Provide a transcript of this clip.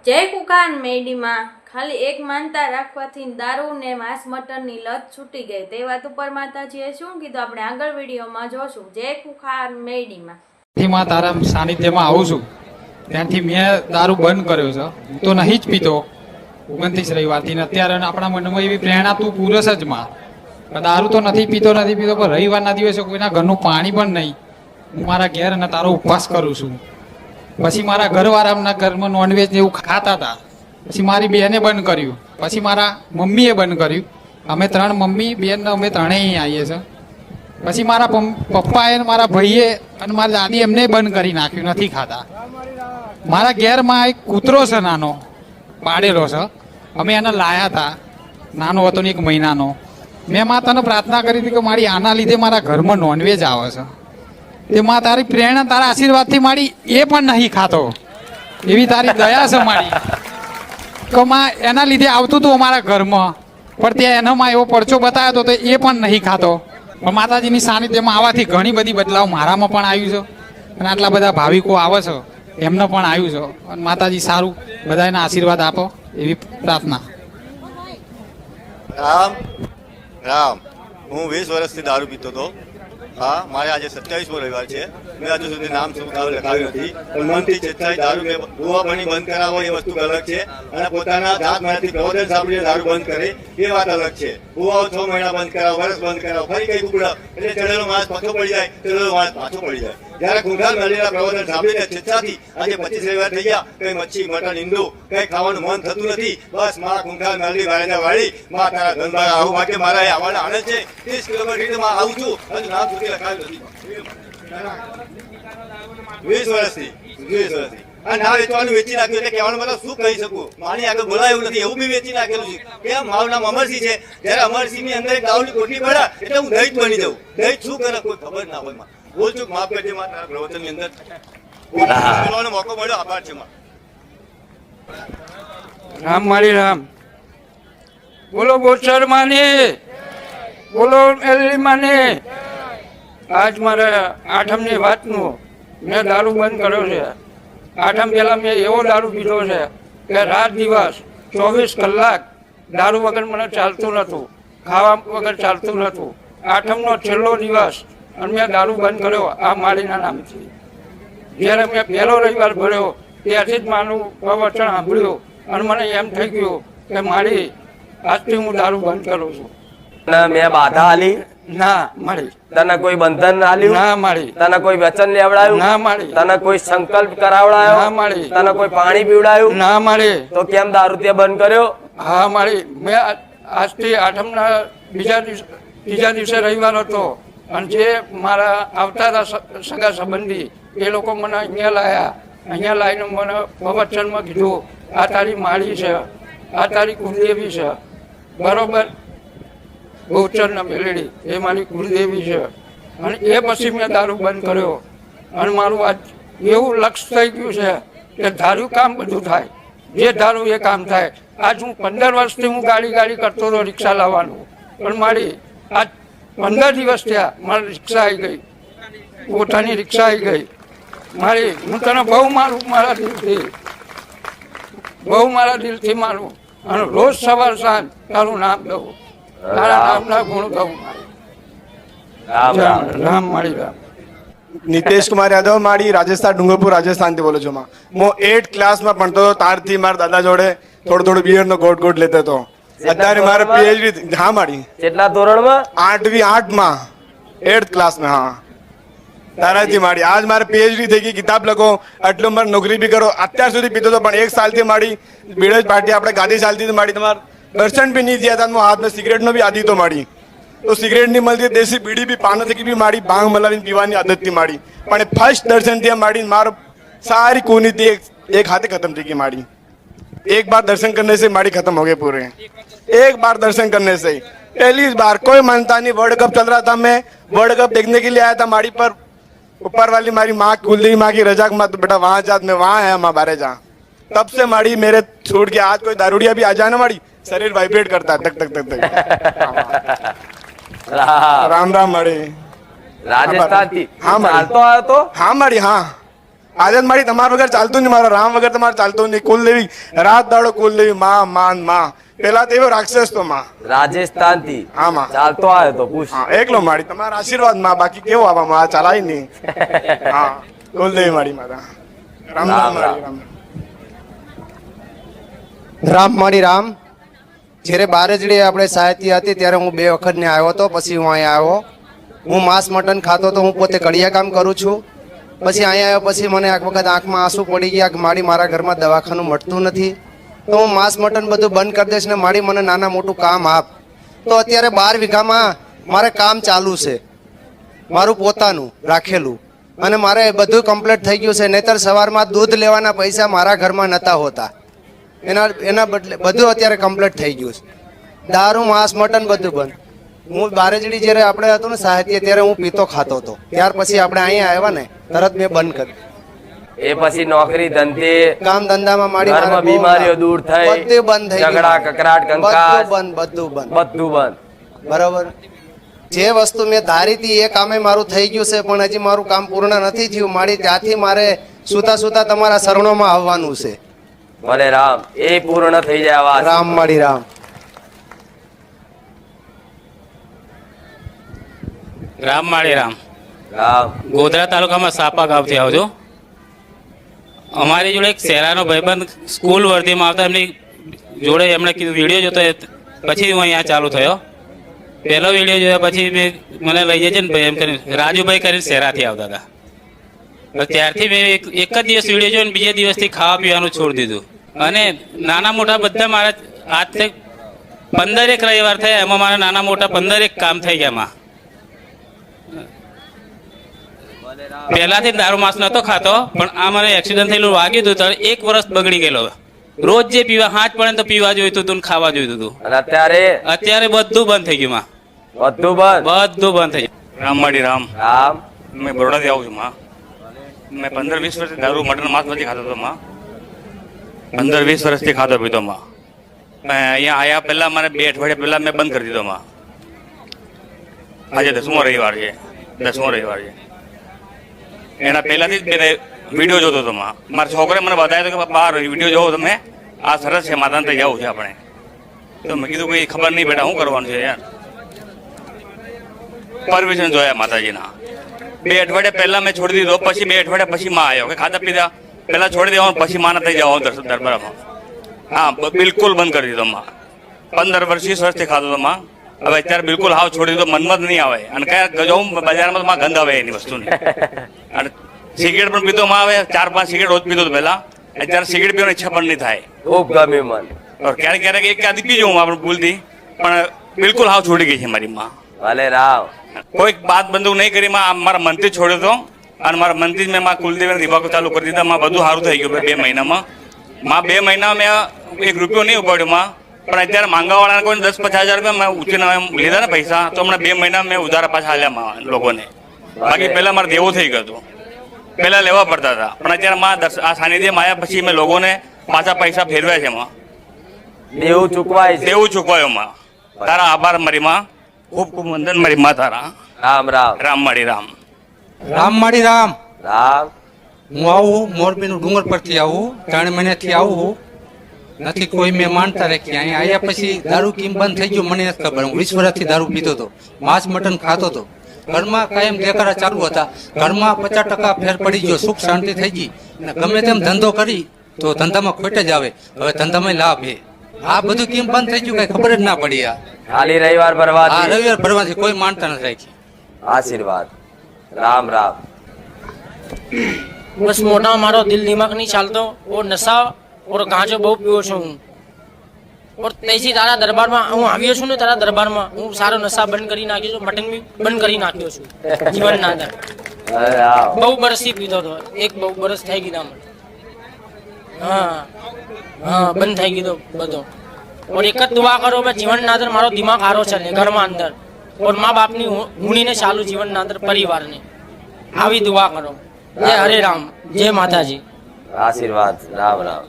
જય કુકાન મેડીમાં ખાલી એક માનતા રાખવાથી દારૂ ને માંસ મટનની લત છૂટી ગઈ તે વાત ઉપર માતાજીએ શું કીધું આપણે આગળ વિડીયોમાં જોશું. જય કુકાન મેડીમાં માં તારા સાનિધ્યમાં આવું છું ત્યાંથી મેં દારૂ બંધ કર્યો છે. હું તો નહીં જ પીતો 29 રવિવારથી ને અત્યારે આપણા મનમાં એવી પ્રેરણા તું પુરુષ જ માં દારૂ તો નથી પીતો પણ રવિવારના દિવસે કોઈના ઘરનું પાણી પણ નહીં. હું મારા ઘેર અને તારો ઉપવાસ કરું છું. પછી મારા ઘરવાળાના ઘરમાં નોનવેજ એવું ખાતા હતા. પછી મારી બેને બંધ કર્યું, પછી મારા મમ્મીએ બંધ કર્યું. અમે 3 મમ્મી બેન અમે ત્રણેય આવીએ છીએ. પછી મારા પપ્પાએ મારા ભાઈએ અને મારી દાદી એમને બંધ કરી નાખ્યું, નથી ખાતા. મારા ઘેરમાં એક કૂતરો છે નાનો પાડેલો છે, અમે એને લાયા હતા, નાનો હતો ને 1 મહિનાનો. મેં માતાને પ્રાર્થના કરી હતી કે મારી આના લીધે મારા ઘરમાં નોનવેજ આવે છે, તે માં તારી પ્રેરણા તારા આશીર્વાદથી મારી એ પણ નહીં ખાતો, એવી તારી દયા છે મારી તો માં એના લીધે આવતું હતું અમારા ઘરમાં. પણ ત્યાં એનામાં એવો પરચો બતાવ્યો હતો તો એ પણ નહીં ખાતો. પણ માતાજીની સાનિધ્યમાં આવવાથી ઘણી બધી બદલાવ મારામાં પણ આવ્યું છે અને આટલા બધા ભાવિકો આવે છે એમને પણ આવ્યું છે. અને માતાજી સારું બધાને આશીર્વાદ આપો એવી પ્રાર્થના. રામ રામ. હું 20 વર્ષથી દારૂ પીતો હતો. હા, મારે આજે 27મો રવિવાર છે. મેં હજુ સુધી નામ લખાવ્યું નથી, પણ મનથી ચેતનાઈ દારૂ મેં ભૂવા પાણી બંધ કરાવો એ વસ્તુ અલગ છે, અને પોતાના જાત મારાથી પ્રવચન સાંભળીને દારૂ બંધ કરે એ વાત અલગ છે. ભૂવાઓ 6 મહિના બંધ કરાવો, વર્ષ બંધ કરાવો, ફરી કઈ કુકડા એટલે ચડેલો માણસ પાછો પડી જાય, ચડેલો માણસ પાછો પડી જાય. જયારે ગુંગાલ મેળેલા પ્રવચન સાંભળીને ચેતનાથી આજે 25 રવિવાર થઈ ગયા, કઈ મચ્છી મટન ઈંડું કઈ ખાવાનું મન થતું નથી. બસ માં ગુંગાલ મેળવી વાળીને વાળી માં તારા ધંધા આવું માટે મારા એ આવવાના આનંદ છે. 30 કિલોમીટર માં આવું છું, હજુ નામ સુધી લખાવ્યું નથી. 20 વર્ષથી આ ના વેચવાનું વેચી નાખ્યું એટલે કહેવાનું મતલબ શું કહી શકું, મારી આગળ બોલાયું નથી એવું બી વેચી નાખેલું છે. કેમ? મારું નામ અમરસિંહ છે. જયારે અમરસિંહ ની અંદર એક દારૂની કોટલી પડ્યા એટલે હું દહીં જ બની જાઉં. દહીં શું કરે કોઈ ખબર ના હોય. માં બોલ છું, માફ કરજે માં, તારા પ્રવચન ની અંદર બોલવાનો મોકો મળ્યો, આભાર છે માં. રામ મારી રામ. બોલો બોસર માને, બોલો એલડી માને. આજ મારે 8મની વાતનું મેં દારૂ બંધ કર્યો છે. 8મ પહેલાં મેં એવો દારૂ પીધો છે કે રાત દિવસ 24 કલાક દારૂ વગર મને ચાલતું નહોતું, ખાવા વગર ચાલતું નહોતું. 8મનો છેલ્લો દિવસ અને મેં દારૂ બંધ કર્યો આ માળીના નામથી. જ્યારે મેં પહેલો રવિવાર ભર્યો ત્યારથી જ મારું પ્રવચન સાંભળ્યું અને મને એમ થઈ ગયું કે મારી આજથી હું દારૂ બંધ કરું છું. મેં બાધા આલી ના મળી, તને કોઈ બંધન આલ્યું ના મળી, તને કોઈ વચન લેવડાયું ના મળી, તને કોઈ સંકલ્પ કરાવડાયો ના મળી, તને કોઈ પાણી પીવડાયું ના મળી. તો કેમ દારૂ તે બંધ કર્યો? હા મળી. મેં આજથી 8મના ત્રીજા દિવસે રવિવાર હતો અને જે મારા આવતા હતા સગા સંબંધી એ લોકો મને અહીંયા લાયા. અહીંયા લાવીને મને પ્રવચનમાં કીધું આ તારી માળી છે, આ તારી કુલદેવી છે. બરોબર, ગૌચર ને મેલેડી એ મારી કુલદેવી છે. અને એ પછી મેં દારૂ બંધ કર્યો અને મારું આજ એવું લક્ષ્ય થઈ ગયું છે કે ધાર્યું કામ બધું થાય, જે ધારું એ કામ થાય. આજ હું 15 વર્ષથી હું ગાડી કરતો હતો રિક્ષા લાવવાનું, પણ મારી આજ 15 દિવસ થયા મારી રિક્ષા આવી ગઈ, પોતાની રિક્ષા આવી ગઈ મારી. હું તને બહુ મારું, મારા દિલથી બહુ મારા દિલથી મારું અને રોજ સવાર સાંજ તારું નામ દઉં, તારા નામના ગુણ ગાઉં. રામ મારી રામ. નિતેશ કુમાર યાદવ, મારી રાજસ્થાન ડુંગરપુર રાજસ્થાનથી બોલું છું. હું 8th ક્લાસમાં ભણતો હતો તારથી મારા દાદા જોડે થોડું બિયરનો ગોટ લેતો હતો. અત્યારે મારે પીએચડી. હા મારી. કેટલા ધોરણમાં? 8માં 8th ક્લાસમાં. હા, તારાથી મારી આજ મારે પીએચડી થઈ ગઈ. કિતાબ લખો, આટલું મારે નોકરી બી કરો. અત્યાર સુધી પીતો હતો પણ 1 સાલથી મારી બીડજ પાર્ટી આપણે ગાદી ચાલતી મારી તમારે દર્શન બી નહીં થયા હતા. હું હાથમાં સિગરેટનો બી આદિ તો મારી તો સિગરેટ નહીં મળતી, દેશી બીડી બી પાનો થકી બી મારી ભાંગ મલાવીને પીવાની આદતથી મારી. પણ ફર્સ્ટ દર્શન થયા મારી મારો सारी कूनी थी एक हाथे खत्म थी की माड़ी. एक बार दर्शन करने से माड़ी खत्म हो गए पूरे. एक बार दर्शन करने से पहली बार कोई मानता नहीं. वर्ल्ड कप चल रहा था, मैं वर्ल्ड कप देखने के लिए आया था माड़ी पर. ऊपर वाली मारी माँ कुलदेवी माँ की रजा मत बेटा वहां जा, मैं वहां है माँ बारे जा. तब से माड़ी मेरे छूट गया. आज कोई दारूडिया भी आ जाए ना माड़ी शरीर वाइब्रेट करता है तक तक तक तक. राम राम माड़ी. राजस्थान थी. हाँ चालतो आयो तो? हाँ माड़ी. हाँ આજે મારી તમારા વગર ચાલતું નહીં, મારા રામ વગર તમારે ચાલતું નહીં. કુલદેવી રાત દાડો કુલદેવી માં. પેલા તો એવો રાક્ષસ તો માં. રાજસ્થાન થી હા માં. ચાલતો આવ્યો તો પૂછ. હા એકલો મારી તમારા આશીર્વાદ માં, બાકી કેવો આવા આ ચાલાય નહીં. હા કુલદેવી મારી માતા. રામ રામ મારી રામ. રામ મારી રામ. જ્યારે બારજડી આપણે સાહિત્ય હતી ત્યારે હું 2 વખત ને આવ્યો હતો, પછી હું અહીંયા આવ્યો. હું માંસ મટન ખાતો તો હું પોતે કડિયા કામ કરું છું. પછી અહીંયા આવ્યો પછી મને એક વખત આંખમાં આંસુ પડી ગયા કે મારા ઘરમાં દવાખાનું મળતું નથી, તો હું માંસ મટન બધું બંધ કરી દઈશ ને મને નાના મોટું કામ આપ. તો અત્યારે 12 વીઘામાં મારે કામ ચાલુ છે, મારું પોતાનું રાખેલું, અને મારે બધું કમ્પ્લીટ થઈ ગયું છે. નહીતર સવારમાં દૂધ લેવાના પૈસા મારા ઘરમાં નહોતા હોતા, એના બદલે બધું અત્યારે કમ્પ્લીટ થઈ ગયું છે. દારૂ માંસ મટન બધું બંધ. હું બારેજડી જ્યારે આપણે હતું ને સાહિત્ય ત્યારે હું પીતો ખાતો હતો, ત્યાર પછી આપણે અહીંયા આવ્યા ને તરત મેં બંધ કરી. એ પછી નોકરી ધંધે કામ ધંધામાં મારી ઘરમાં બીમારીઓ દૂર થઈ, બધું બંધ થઈ ગયું. ઝઘડા કકરાટ કંકાસ બધું બંધ. બધું બંધ. બરાબર. જે વસ્તુ મેં ધારી હતી એ કામે મારું થઈ ગયું છે, પણ હજી મારું કામ પૂર્ણ નથી થયું. મારી ત્યાંથી મારે સુતા સુતા તમારા શરણોમાં આવવાનું છે. ભલે રામ, એ પૂર્ણ થઈ જાય વાત. રામ મારી રામ. રામ માળી રામ. રામ. ગોધરા તાલુકામાં સાપા ગામથી આવજો. અમારી જોડે એક શેરાનો ભાઈબંધ સ્કૂલ વર્ધીમાં આવતા એમની જોડે એમણે કીધું વિડીયો જોતો, પછી હું અહીંયા ચાલુ થયો. પહેલો વિડીયો જોયો પછી મને લઈ જાય છે ને ભાઈ એમ કરીને રાજુભાઈ કરીને શેરાથી આવતા હતા. ત્યારથી મેં એક જ દિવસ વિડીયો જોયો ને બીજે દિવસથી ખાવા પીવાનું છોડી દીધું. અને નાના મોટા બધા મારા આજથી 15 રવિવાર થયા, એમાં મારા નાના મોટા 15 કામ થઈ ગયા એમાં. પહેલાથી દારૂ માંસ નતો ખાતો, પણ આ મને એક્સિડન્ટ થયેલું વાગ્યું હતું ત્યારે 1 વર્ષ બગડી ગયેલો. રોજ જે પીવા હાથ પડે તો પીવા જોઈતું હતું, ખાવા જોઈતું હતું. અને અત્યારે બધું બંધ થઈ ગયું માં. બધું બંધ. બધું બંધ થઈ ગયું. રામ માળી રામ. રામ. મેં બરોડાથી આવું છું માં. મેં 15-20 વર્ષથી દારૂ મટન માંસ નથી ખાતો હતો માં. 15-20 વર્ષથી ખાતો પીતો માં. અહીંયા આયા પહેલા મને 2 અઠવાડિયા પહેલા મેં બંધ કરી દીધો માં. આજે 10મો રવિવાર છે. એના પહેલાથી જ મેં વિડીયો જોતો હતો માં. મારા છોકરે મને બતાવ્યો કે બહાર વિડીયો જોવો તમે, આ સરસ છે, માતાને ત્યાં જવું છે આપણે. તો મેં કીધું કોઈ ખબર નહીં બેટા, શું કરવાનું છે યાર. પરમિશન જોયા માતાજીના. 2 અઠવાડિયા પહેલા મેં છોડી દીધો, પછી 2 અઠવાડિયા પછી માં આવ્યો કે ખાતા પીતા પહેલા છોડી દેવાનું, પછી માના થઈ જવાનું દરબારમાં. હા બિલકુલ બંધ કરી દીધો માં. 15-20 વર્ષથી ખાતો હતો માં. હવે અત્યારે બિલકુલ હાવ છોડી દીધો, મનમાં જ નહીં આવે. અને કયા જવું બજારમાં માં ગંધ આવે એની વસ્તુની. અને સિગરેટ પણ પીતો માં આવે, 4-5 સિગરેટ રોજ પીતો પહેલા. અત્યારે સિગરેટ પીવાની ઈચ્છા પણ નહીં થાય. ખૂબ ગમે મન. ક્યારેક એક આદિ પી જવું આપણે ભૂલથી, પણ બિલકુલ હાવ છોડી ગઈ છે મારી માં. ભલે રામ. કોઈ બાત બંધુ નહીં કરી માં. મારા મનથી છોડ્યો હતો, અને મારા મનથી જ મેં માં કુલદેવીને દિવાકો ચાલુ કરી દીધા. માં બધું સારું થઈ ગયું 2 મહિનામાં. માં 2 મહિનામાં મેં 1 રૂપિયો નહીં ઉપાડ્યો માં. પણ અત્યારે માંગવાવાળાને કોઈ 10-50 હજાર રૂપિયા મેં ઉચીને લીધા ને પૈસા, તો હમણાં 2 મહિના મેં ઉધારા પાછા આલ્યા લોકોને. બાકી પહેલા મારે દેવું થઈ ગયું હતું, પહેલા લેવા પડતા હતા. પણ અત્યારે માં આ સાનિધ્યમાં આવ્યા પછી મેં લોકોને પાછા પૈસા ફેરવ્યા છે માં. દેવું ચૂકવાય છે. દેવું ચૂકવાયો માં. તારા આભાર મારી માં, ખૂબ ખૂબ વંદન મારી માં તારા. રામ રામ. રામ માળી રામ. રામ માળી રામ. રામ. હું આવું મોરબીનું ડુંગર પરથી આવું, 3 મહિનાથી આવું નથી. કોઈ મેં માનતા રાખી. અહીંયા આવ્યા પછી દારૂ કેમ બંધ થઈ ગયો મને નથી ખબર. હું 20 વર્ષથી દારૂ પીતો હતો, માંસ મટન ખાતો હતો. ઘરમાં કાયમ દેખાડા ચાલુ હતા. ઘરમાં 50% ફેર પડી ગયો, સુખ શાંતિ થઈ ગઈ. અને ગમે તેમ ધંધો કરી તો ધંધામાં ખોટ જ આવે. હવે ધંધામાં લાભ છે. આ બધું કેમ બંધ થઈ ગયું કઈ ખબર જ ના પડી. ખાલી રવિવાર ભરવા. આ રવિવાર ભરવાથી કોઈ માનતા નથી રાખી. આશીર્વાદ. રામ રામ. बस मोटा मारो दिल दिमाग नहीं चालतो और नशा और गांजो बहुत पीओ છું હું. और તૈથી તારા દરબારમાં હું આવ્યો છું ને, તારા દરબારમાં હું સારો નશા બંધ કરી નાખ્યો છું, મટન બી બંધ કરી નાખ્યો છું જીવનના અંદર. બહુ બરસથી પીતો હતો, 1-2 બરસ થઈ ગયા મને. હા બંધ થઈ ગયો બધો. और એક જ દુઆ કરો મેં જીવનના અંદર મારો દિમાગ હારો ચાલે ઘરમાં અંદર, और મા બાપની હુણીને ચાલુ જીવનના અંદર પરિવારને. આવી દુઆ કરો. જય હરે રામ, જય માતાજી. આશીર્વાદ. રામ રામ.